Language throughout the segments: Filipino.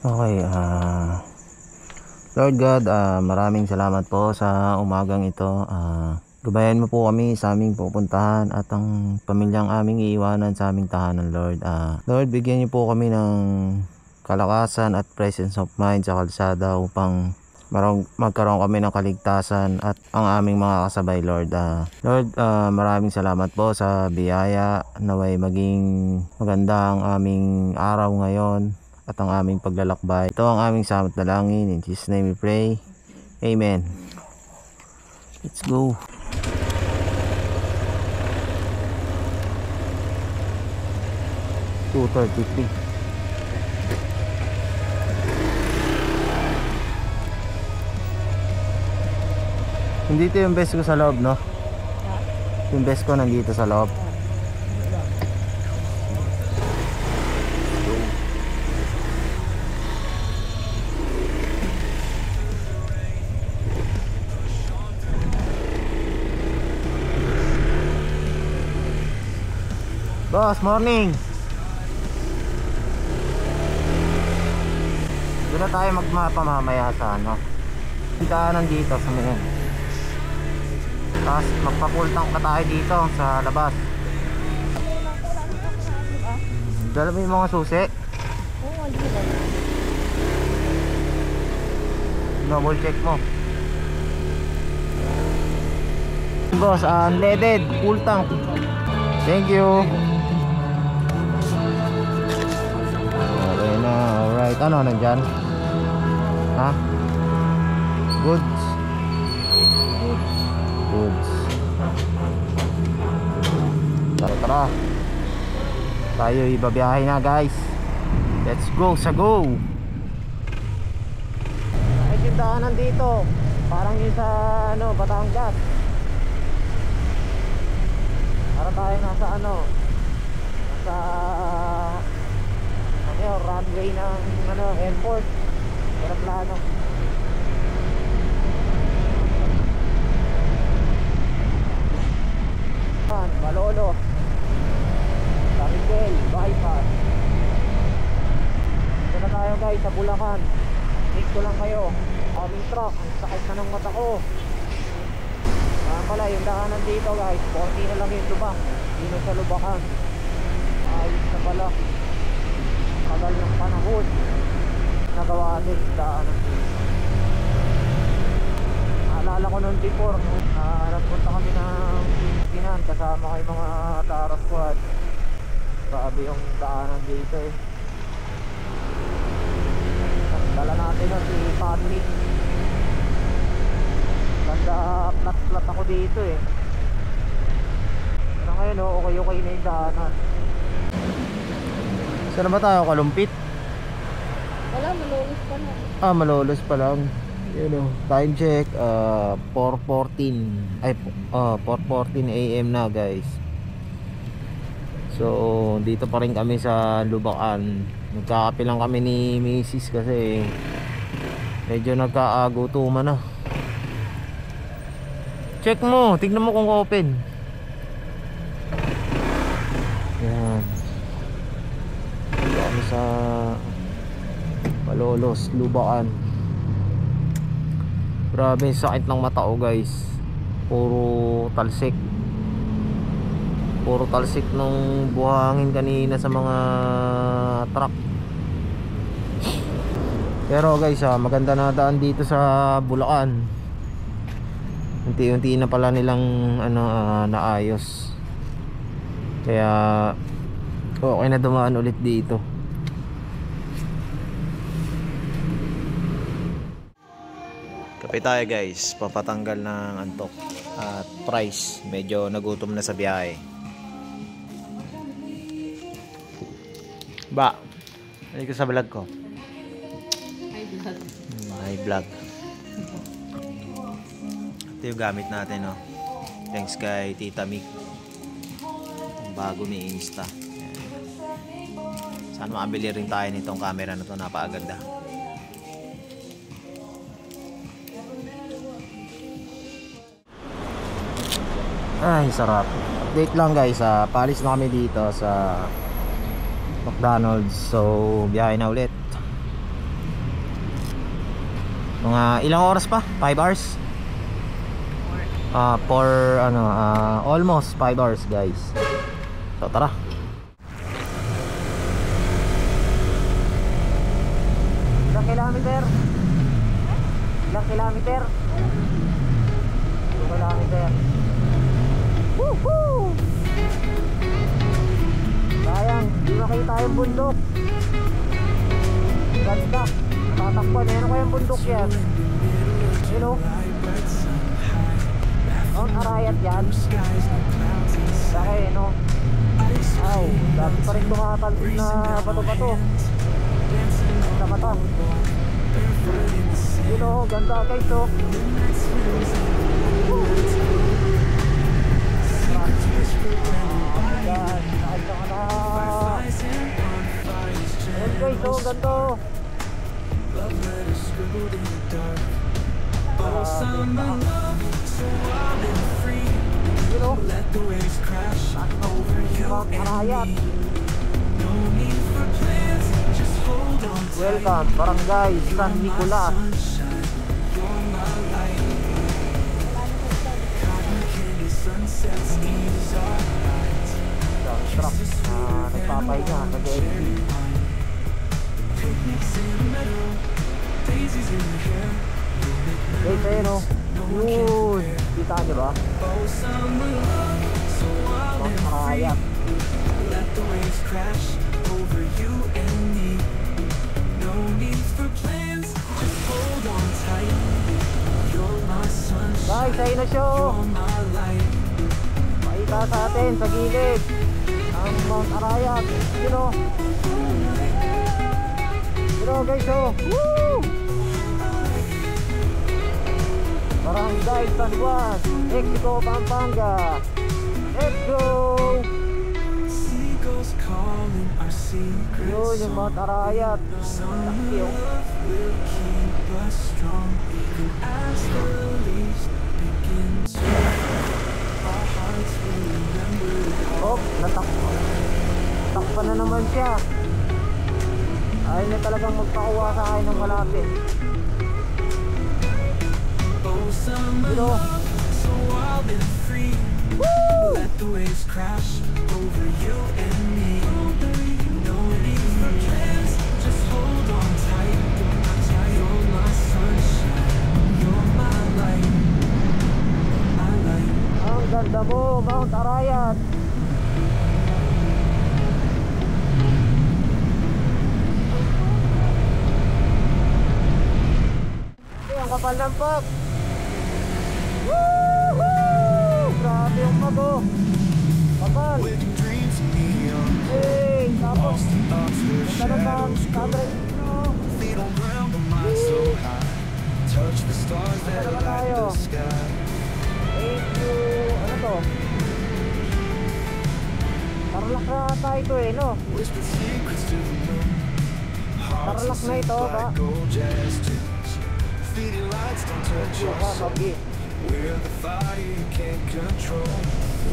Okay, Lord God, maraming salamat po sa umagang ito. Gabayan mo po kami sa aming pupuntahan at ang pamilyang aming iiwanan sa aming tahanan, Lord. Lord, bigyan niyo po kami ng kalakasan at presence of mind sa kalsada upang magkaroon kami ng kaligtasan at ang aming mga kasabay, Lord. Lord, maraming salamat po sa biyaya. Naway maging maganda ang aming araw ngayon at ang aming paglalakbay. Ito ang aming samot na langin. In Jesus' name we pray. Amen. Let's go. $2.33. Hindi ito yung best ko sa loob, no? Yung best ko nandito sa loob. Boss, morning. Doon na tayo magmapamamaya sa ano. Daanan dito sa mga. Tapos magpa-full tank na tayo dito sa labas. Dala mo yung mga susi. Oo, hindi ba? Double check mo. Boss, unleaded, full tank. Thank you. Okay na, alright. Ano nandyan? Ha? Goods. Goods. Tara. Tayo ibabiyahe na, guys. Let's go sa go. Ay, tindahanan dito. Parang yung sa ano, Batangas. Para tayo nasa ano, nasa runway ng ano, airport. Aeroplano. Malolo, Samigel, bypass. Ito na tayo, guys, sa Bulacan. Take ko lang kayo. Aming truck, ang sakit na ng mata ko. Pala yung daanan dito, guys, 40 na lang yung lubak. Dito sa Lubacan. Ayos na pala. Tagal ng panahon nagawa din yung daanan dito. Naalala ko noon before, nagpunta kami ng Pilipinan kasama ko yung mga Tara Squad. Grabe yung daanan dito eh. Dala natin nun si Patrick. Ganda, plat ako dito eh. Pero ngayon okay na yung daanan. Saan na ba tayo? Kalumpit? Wala, malolos pa na. Malolos pa lang. Yun o, time check 4:14 ay 4:14 AM na, guys. So dito pa rin kami sa Lubacan. Nagkakape lang kami ni Mrs. kasi medyo nagkaagutuman na. Check mo, tignan mo kung open. Yan. Dito kami sa Malolos, Lubacan. Grabe, sakit ng mata ko, guys. Puro talsik. Puro talsik nung buhangin kanina sa mga truck. Pero guys, maganda na daan dito sa Bulacan. Unti-unti na pala nilang naayos. Kaya okay na dumaan ulit dito. Kape tayo, guys, papatanggal ng antok at price. Medyo nagutom na sa biyahe. Ba, ano ka sa vlog ko? Hi, vlog. Hi, vlog. Ito yung gamit natin, no? Thanks kay Tita Mick. Bago ni Insta. Sana makabili rin tayo nitong camera na to, napakaganda. Ay, sarap. Update lang, guys, paalis na kami dito sa McDonald's. So biyahe na ulit. Mga ilang oras pa? 5 hours? For ano, almost 5 hours guys. So tara. Ilang kilometer? Ilang kilometer? 2 kilometer. Woohoo! Sayang, di makita yung bundok. Ganda. Tatakpan, ano kayang bundok yan? You know? Mount Arayat yan. Laki, no? Aw, dati pa rin tumatalbid na bato-bato. Ganda mata. You know, ganda guys, oh. Ayan, nakita ka na. Ayan guys, oh, ganda. You know, Mount Arayat. Welcome, Barangay San Nicolas. Truck na nagpapahinga, nag-exit. Guys, ayun o. Yun, kita nyo ba? Mount Arayat. Guys, ayun na siya. Makita sa atin sa gilid ang Mount Arayat. You know guys, oh. Woo! Barangay San Juan, Mexico, Pampanga. Let's go! Yun yung Mount Arayat. Laki, oh. Oh, natakpan na naman siya. Ayaw niya talagang magpakuha sa akin ng malapit. You know? Woo! Let the waves crash over you and me. No need for plans, just hold on tight. You're my sunshine, you're my light. My light. Ang ganda mo, Mount Arayat. Ang kapal ng pag. Woohoo! Grabe yung mago. Kapal. Hey, tapos talagang coverage nyo. Touch the stars that light the sky. Thank you. Ano to? Tarlac na ata ito eh, no? Tarlac na ito ba? City lights don't touch your soul. We're the fire you can't control.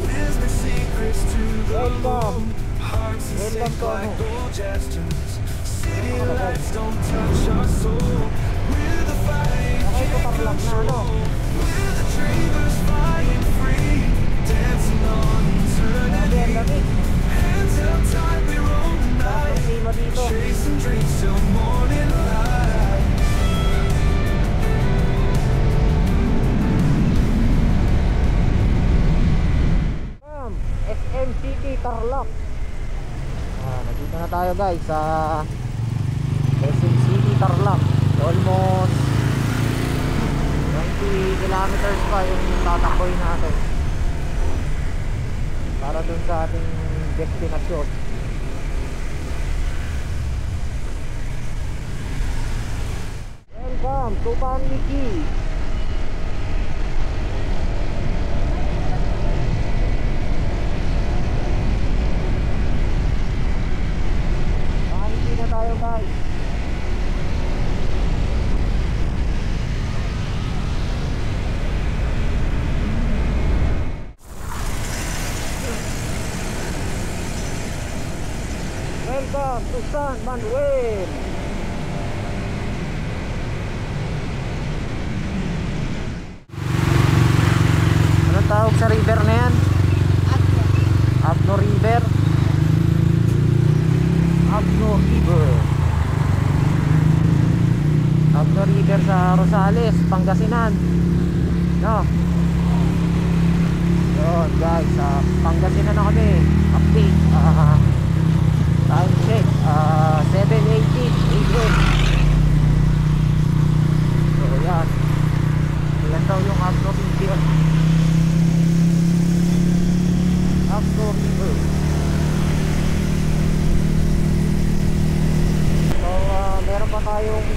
Wisdom secrets to the low. Hearts that sink like gold jesters. City lights don't touch our soul. We're the fire you can't control. We're the dreamers flying free, dancing on eternity. Hands held tight, we roll the night, chasing dreams till morning light. SM City, Tarlac. Nandito na tayo guys sa SM City, Tarlac. Almost 20 kilometers pa yung tatakboy natin para dun sa ating destinasyon. Welcome to Paniki. Welcome to San Manuel. Rosales, Pangasinan. No. Yun guys, Pangasinan na kami. Update. Time check. 7:18 AM. So yan. Ilan daw yung upcoming here? Upcoming here. So meron pa tayong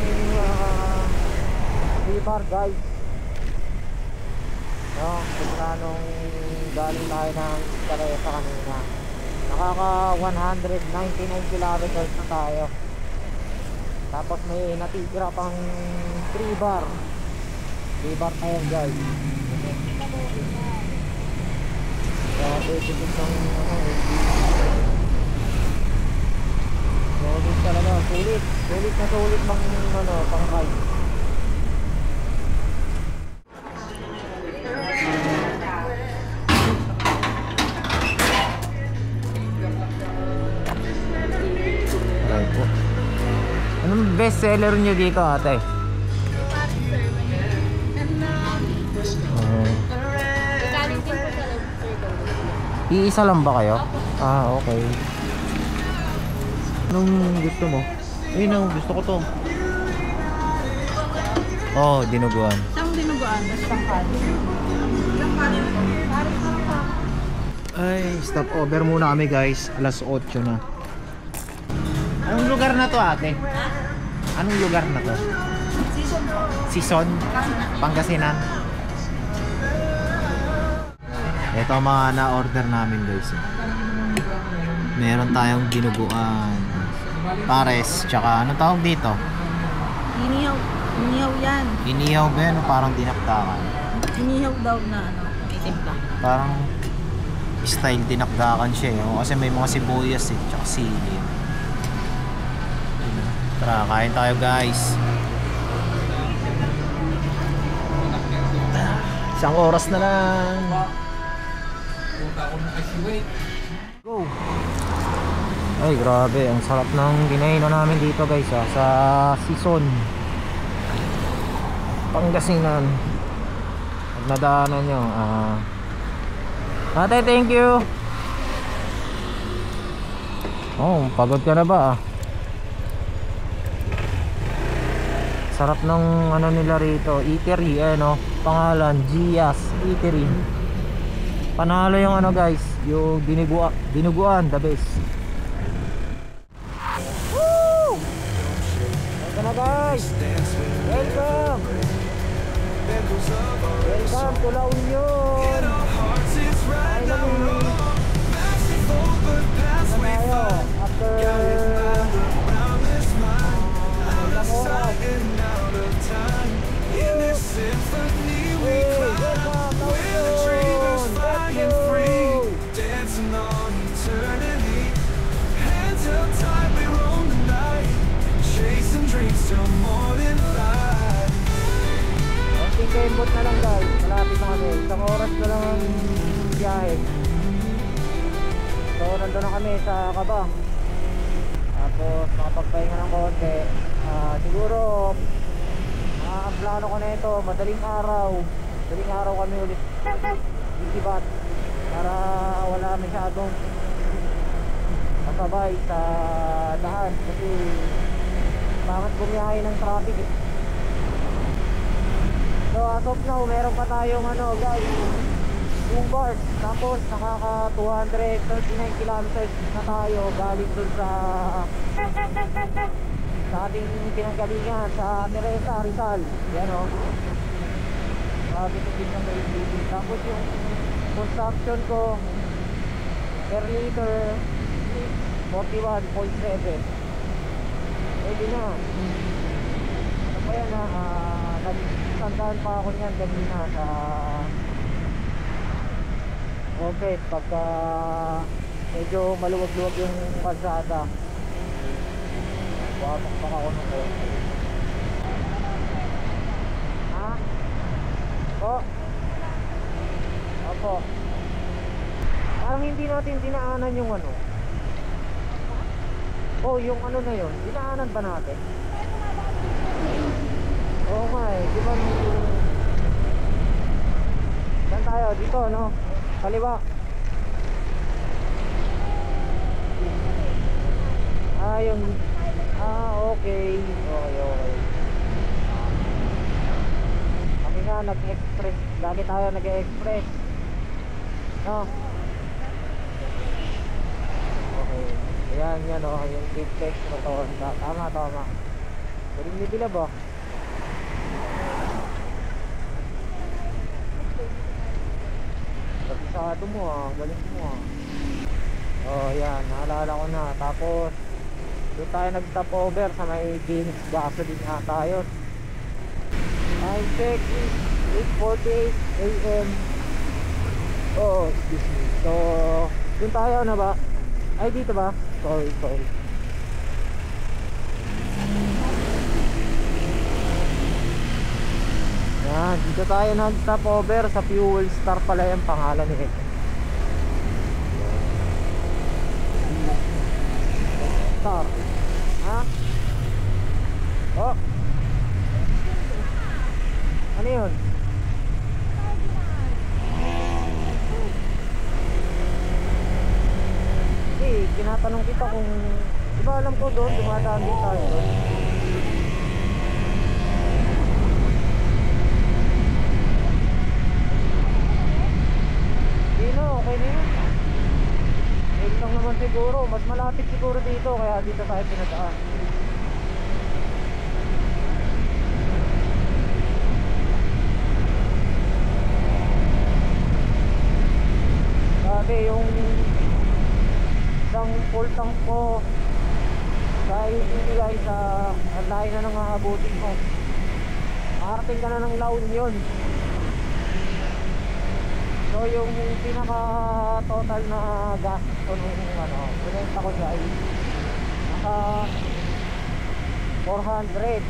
bar guys. No, kung nung galing tayo ng Caleta kanina, nakaka 199 kilometers na tayo. Tapos may natitira pang 3 bar. 3 bar tayo guys. So basic ng sulit talaga, sulit na sulit mang pang ride. Anong best seller nyo dito ate? Galing din po sa lobster. Iisa lang ba kayo? Ah, okay. Anong gusto mo? Ayun ang gusto ko to. Oh, dinuguan. Saan dinuguan? Basta kanin. Ilang kanin po? Paris na lang pa. Ay, stop over muna kami guys. Alas 8 na. Anong lugar na to ate? Anong lugar na to? Season po. Sison? Pangasinan? Ito ang mga na-order namin guys. Meron tayong dinuguan, pares, tsaka anong tawag dito? Inihaw. Inihaw yan. Inihaw ba yan o parang dinakdakan? Inihaw daw na may timpla. Parang style dinakdakan siya eh. Kasi may mga sibuyas eh, tsaka sili. Tara, kain tayo guys. Isang oras na lang. Go. Ay grabe, ang sarap ng ginainan namin dito guys sa Sison, Pangasinan. Pag nadaanan nyo, ate, thank you. Oh, pagod ka na ba? Sarap ng ano nila rito, eatery, pangalan, Gias Eatery. Panalo yung guys, yung dinuguan, the best. Woo! Ito na guys, welcome to La Union. Ay namin tayo after ilang oras. Kembot na lang guys, malapit na kami, isang oras na lang ang biyahe. So nandun na kami sa Kabang. Tapos makapagpahinga ng konti. Siguro ang plano ko na ito, madaling araw kami ulit isibat para wala masyadong kasabay sa dahan kasi bakit bumiyahe ng traffic eh. So as of now, meron pa tayong guys, 2 bars. Tapos nakaka 239 kilometers na tayo galing dun sa ating pinanggalingan sa Teresa, Rizal. Yan o. Grabe ito din yung LPG. Tapos yung consumption ko per liter 41.7. Pwede na. Ano pa yan nagtandaan pa ako niyan kanina sa Opet pagka medyo maluwag-luwag yung kalsada. Wapak pa ako ng konti. Ha? Po? Opo. Parang hindi natin dinaanan yung oh, yung na yun, dinaanan ba natin? Oo nga eh. dito ano? Kaliwa. Yung okay. Okay. Kami nga nag-express. Lagi tayo nag-express. No? Okay. Yan oh, yung deep mo to. Tama. Galing ni Bilab oh. Kabisado mo ah, galing mo ah. Oh yan, naalala ko na. Tapos doon tayo nag-stop over sa may Phoenix gasoline na tayo. Time check is 8:48 AM. Oh, excuse me. So, doon tayo na ba? Ay, dito ba? Sorry. Yan, dito tayo nag-stop over sa Fuel Star pala yung pangalan nito. Star. Ha? Oh. Ano yun? Tinatanong kita kung di ba alam ko doon dumadaan din tayo doon. Di na, okay na yun. Wait lang naman siguro, mas malapit siguro dito kaya dito tayo pinadaan. Sabi yung isang full tank ko sa ibigay sa ang layo na nang aabutin mo. Makarating ka na ng La Union. So yung pinaka total na gas ko nung pinenta ko siya ay naka 400.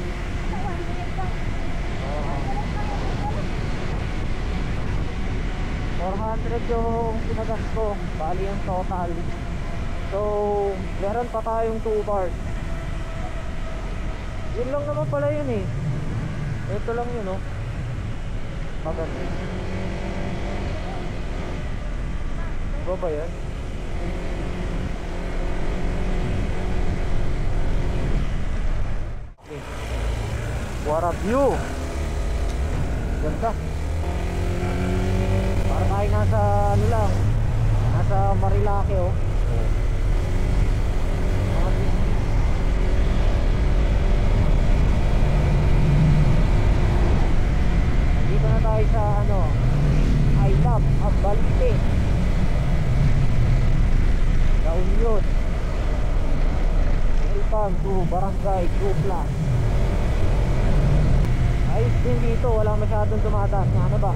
400 yung pinagas ko, bali yung total. So, meron pa tayong 2 bars. Yun lang naman pala yun eh. Ito lang yun oh. Maganda. Diba ba yan? Okay. What a view! Ganda. Para tayo nasa ano lang, nasa Marilake oh. Dito na tayo sa I love Abalite La Union. Welcome to Barangay Cupla. Ayos din dito, wala masyadong tumataas na ano ba?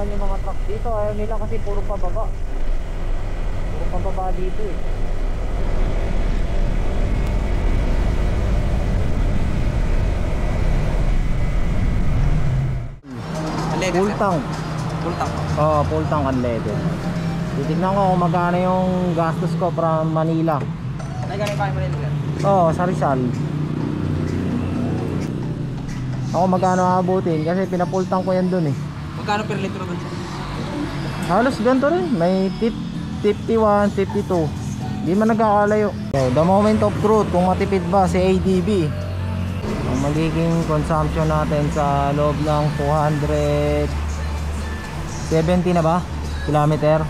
Yung mga truck dito, ayaw nila kasi puro pababa dito eh. Full tank. Oh, full tank unleaded. Titignan ko kung magkano yung gastos ko from Manila. Nagkano pa Manila? Oh, sa Rizal. Ako magkano aabutin kasi pina-full tank ko yan dun eh. Magkano per litro doon? Halos ganito rin. May tip 51, 52. Di man nagkakalayo. So, the moment of truth, kung matipid ba si ADB. Ang magiging consumption natin sa loob ng 270 na ba? Kilometer.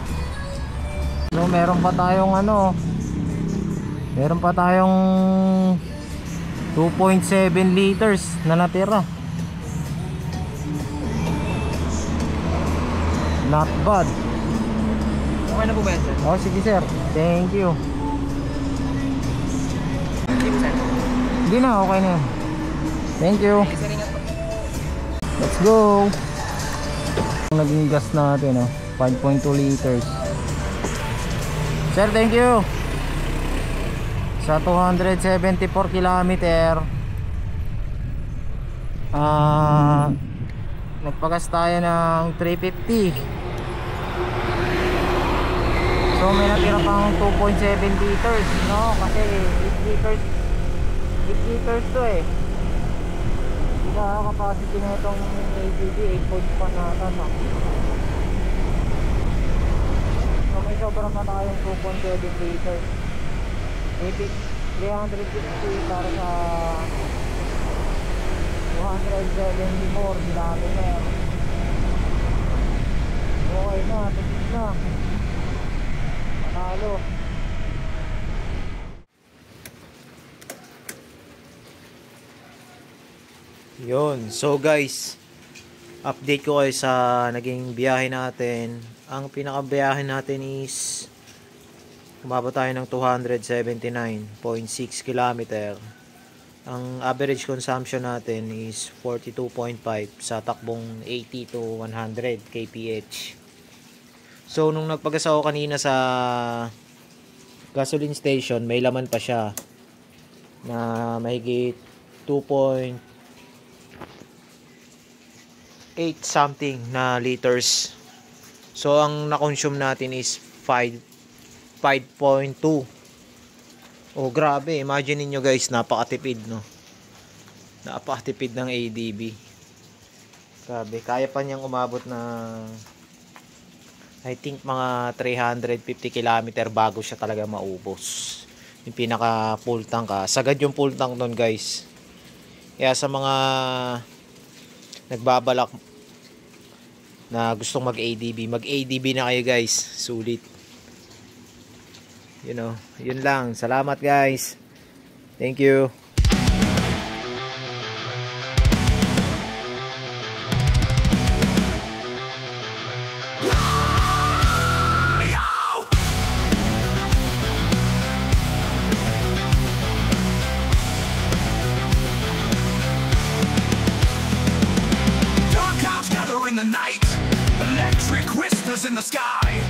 So, meron pa tayong meron pa tayong 2.7 liters na natira. Not bad. Okay na po ba yan, sir? Oh, sige sir. Thank you. Hindi po, sir. Hindi na, okay na yun. Thank you. Sir, ingat po. Let's go. Naging gas natin 5.2 liters. Sir, thank you. Sa 274 kilometer nagpagas tayo ng 350. So may natira pang 2.7 liters, no? Kasi 8 liters to eh. Diba capacity na itong ATV 8.1 nata, no? So may sobrang na tayong 2.7 liters. Maybe 350 para sa 274 kilometer. Okay na, tapos na. Panalo. Yun, so guys, update ko kayo sa naging biyahe natin. Ang pinakabiyahe natin is umabot tayo ng 279.6 km. Ang average consumption natin is 42.5 sa takbong 80 to 100 kph. So nung nagpagas ako kanina sa gasoline station, may laman pa siya na mahigit 2.8 something na liters. So ang na-consume natin is 5.2. Oh, grabe. Imagine niyo guys, napakatipid, no? Napakatipid ng ADB. Grabe, kaya pa niyang umabot ng I think mga 350 km bago siya talaga maubos. Yung pinaka full tank sagad yung full tank nun guys. Kaya sa mga nagbabalak na gustong mag-ADB na kayo guys. Sulit. You know, yun lang. Salamat guys. Thank you. Dark clouds gather in the night, electric whispers in the sky.